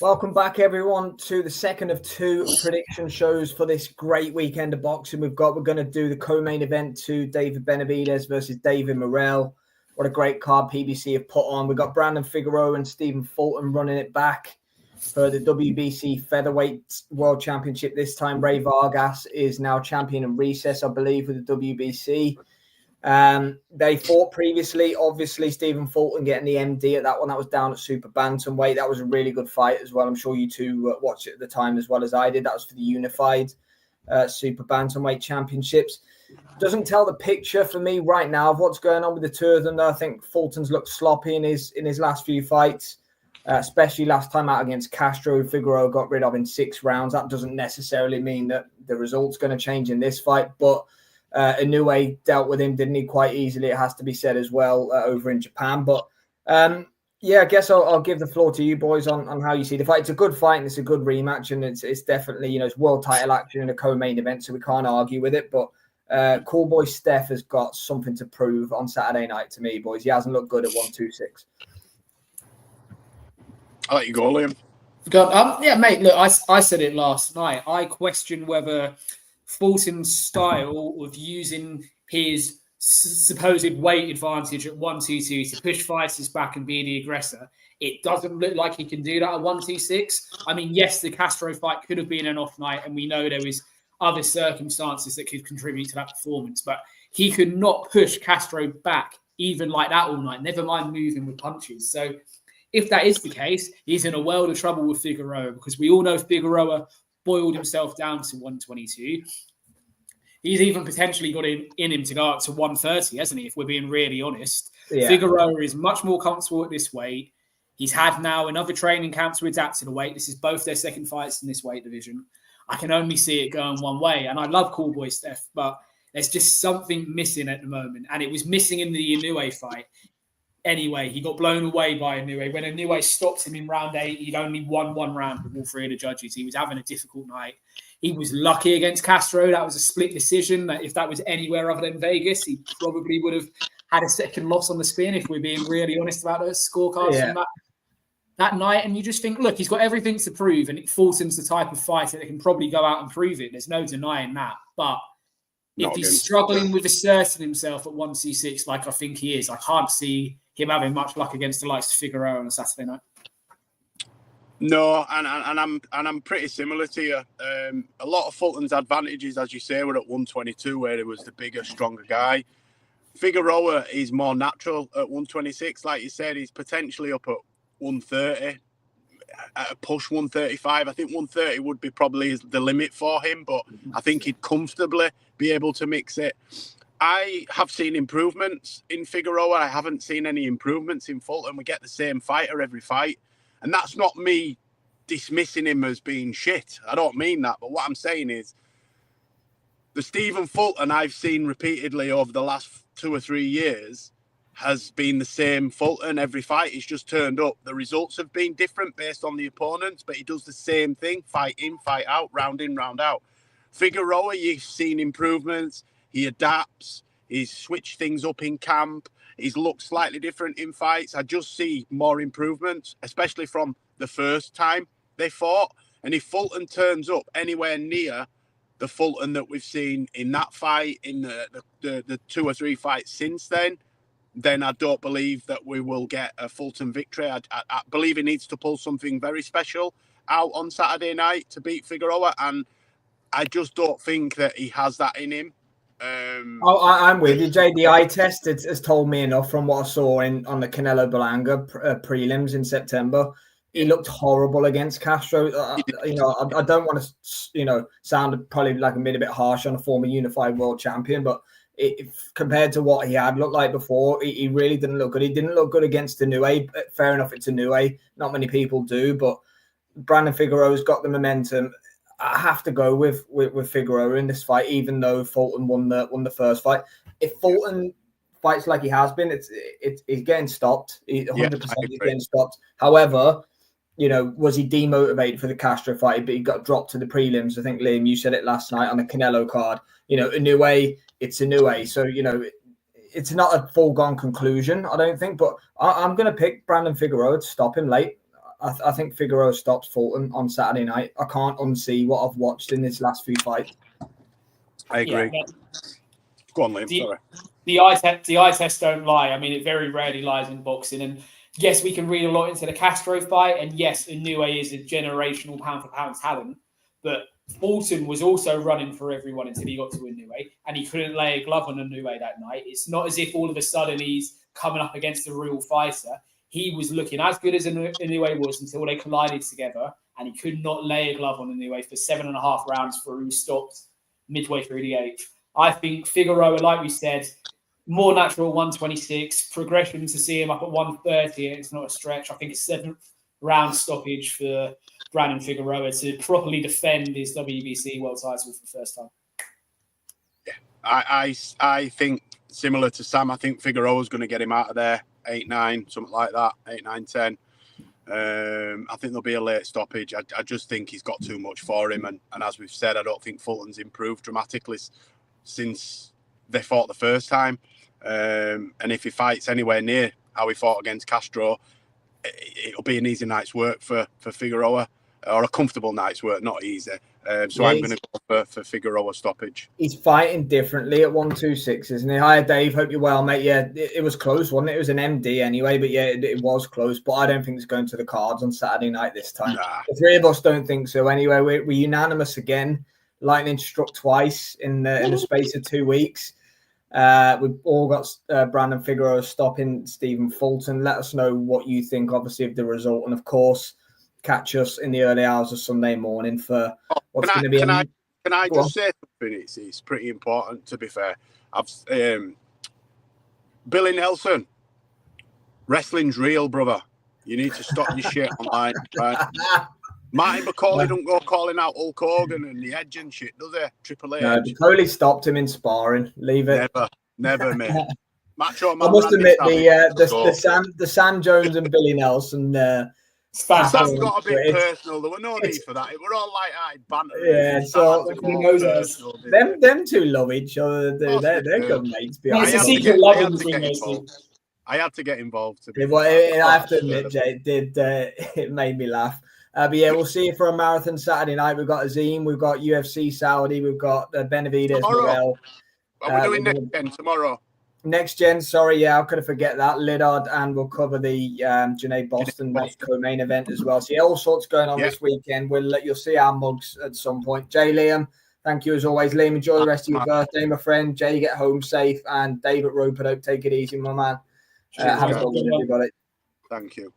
Welcome back, everyone, to the second of two prediction shows for this great weekend of boxing. We're going to do the co-main event to David Benavidez versus David Morrell. What a great card PBC have put on. We've got Brandon Figueroa and Stephen Fulton running it back for the WBC Featherweight World Championship. This time, Ray Vargas is now champion in recess, I believe, with the WBC. They fought previously. Obviously, Stephen Fulton getting the MD at that one. That was down at super bantamweight. That was a really good fight as well. I'm sure you two watched it at the time as well as I did. That was for the unified super bantamweight championships. Doesn't tell the picture for me right now of what's going on with the two of them, though. I think Fulton's looked sloppy in his last few fights, especially last time out against Castro. Figueroa got rid of in 6 rounds. That doesn't necessarily mean that the result's going to change in this fight, but Inoue dealt with him, didn't he, quite easily, it has to be said as well, over in Japan. But yeah, I guess I'll give the floor to you boys on how you see the fight. It's a good fight and it's a good rematch, and it's definitely, it's world title action in a co-main event, so we can't argue with it. But Cool Boy Steph has got something to prove on Saturday night to me, boys. He hasn't looked good at 126. I'll let you go, Liam. Yeah, mate, look, I said it last night. I question whether Fulton's style of using his supposed weight advantage at 122 to push fighters back and be the aggressor, it doesn't look like he can do that at 126. I mean, yes, the Castro fight could have been an off night, and we know there was other circumstances that could contribute to that performance, but he could not push Castro back even like that all night, never mind moving with punches. So if that is the case, he's in a world of trouble with Figueroa, because we all know Figueroa boiled himself down to 122. He's even potentially got in him to go up to 130, hasn't he, if we're being really honest? Yeah. Figueroa is much more comfortable at this weight. He's had now another training camp to adapt to the weight. This is both their second fights in this weight division. I can only see it going one way. And I love Cool Boy Steph, but there's just something missing at the moment. And it was missing in the Inoue fight. Anyway, he got blown away by Inoue. When Inoue stopped him in round 8, he'd only won 1 round with all 3 of the judges. He was having a difficult night. He was lucky against Castro. That was a split decision. That if that was anywhere other than Vegas, he probably would have had a second loss on the spin, if we're being really honest about those scorecards from that night. And you just think, look, he's got everything to prove, and Fulton's the type of fighter that can probably go out and prove it. There's no denying that. But if he's struggling with asserting himself at 126, like I think he is, I can't see him having much luck against the likes of Figueroa on a Saturday night. No, and I'm pretty similar to you. A lot of Fulton's advantages, as you say, were at 122, where he was the bigger, stronger guy. Figueroa is more natural at 126. Like you said, he's potentially up at 130, at a push 135. I think 130 would be probably the limit for him, but I think he'd comfortably be able to mix it. I have seen improvements in Figueroa. I haven't seen any improvements in Fulton. We get the same fighter every fight. And that's not me dismissing him as being shit. I don't mean that. But what I'm saying is the Stephen Fulton I've seen repeatedly over the last 2 or 3 years has been the same Fulton every fight. He's just turned up. The results have been different based on the opponents, but he does the same thing, fight in, fight out, round in, round out. Figueroa, you've seen improvements. He adapts. He's switched things up in camp. He's looked slightly different in fights. I just see more improvements, especially from the first time they fought. And if Fulton turns up anywhere near the Fulton that we've seen in that fight, in the 2 or 3 fights since then I don't believe that we will get a Fulton victory. I believe he needs to pull something very special out on Saturday night to beat Figueroa. And I just don't think that he has that in him. I'm with you. JDI test has told me enough from what I saw on the Canelo Belanga prelims in September. He looked horrible against Castro. I don't want to, sound probably like a bit harsh on a former unified world champion, but compared to what he had looked like before, he really didn't look good. He didn't look good against Inoue. Fair enough, it's Inoue. Not many people do, but Brandon Figueroa's got the momentum. I have to go with Figueroa in this fight, even though Fulton won the first fight. If Fulton fights like he has been, he's getting stopped. 100% he's getting stopped. However, was he demotivated for the Castro fight? But he got dropped to the prelims. I think, Liam, you said it last night on the Canelo card. Inoue, it's Inoue. So, it's not a foregone conclusion, I don't think. But I'm going to pick Brandon Figueroa to stop him late. I think Figueroa stops Fulton on Saturday night. I can't unsee what I've watched in his last few fights. I agree. Yeah, Go on, Liam. Sorry. The eye tests don't lie. I mean, it very rarely lies in boxing. And yes, we can read a lot into the Castro fight. And yes, Inoue is a generational pound-for-pound talent. But Fulton was also running for everyone until he got to Inoue. And he couldn't lay a glove on Inoue that night. It's not as if all of a sudden he's coming up against a real fighter. He was looking as good as Inoue was until they collided together. And he could not lay a glove on Inoue for 7.5 rounds before he stopped midway through the 8th. I think Figueroa, like we said, more natural 126, progression to see him up at 130. It's not a stretch. I think it's 7th round stoppage for Brandon Figueroa to properly defend his WBC world title for the first time. Yeah, I think similar to Sam, I think Figueroa's going to get him out of there 8-9, something like that, 8-9-10. I think there'll be a late stoppage. I just think he's got too much for him. And as we've said, I don't think Fulton's improved dramatically since they fought the first time. And if he fights anywhere near how he fought against Castro, it'll be an easy night's work for Figueroa, or a comfortable night's work, not easy. So I'm going to go for Figueroa stoppage. He's fighting differently at 126, isn't he? Hi, Dave. Hope you're well, mate. Yeah, it was close, wasn't it? It was an MD anyway, but yeah, it was close. But I don't think it's going to the cards on Saturday night this time. Nah. The three of us don't think so anyway. We're unanimous again. Lightning struck twice in the space of 2 weeks. We've all got Brandon Figueroa stopping Stephen Fulton. Let us know what you think, obviously, of the result. And, of course, catch us in the early hours of Sunday morning for what's going to be... Can I just say something? It's pretty important, to be fair. Billy Nelson, wrestling's real, brother. You need to stop your shit online, right? Martin McCauley don't go calling out Hulk Hogan and the Edge and shit, does he? Triple H. No, McCauley stopped him in sparring. Leave it. Never, mate. Macho Man. I must admit, the Sam Jones and Billy Nelson... Sam got a bit personal. There were no need for that. It were all light-eyed banter. Yeah, so them two love each other. They're good mates. It's a secret love in between those two. I had to get involved. I have to admit, Jay, it made me laugh. But yeah, we'll see you for a marathon Saturday night. We've got Azim, we've got UFC Saudi, we've got Benavidez. Tomorrow. Are we doing next gen tomorrow? Next gen, sorry, yeah, I'm going to forget that. Lidard, and we'll cover the Janae Boston co-main event as well. So yeah, all sorts going on this weekend. You'll see our mugs at some point. Jay, Liam, thank you as always. Liam, enjoy the rest of your birthday, my friend. Jay, get home safe. And David Roper, take it easy, my man. Have a good one, everybody. Thank you.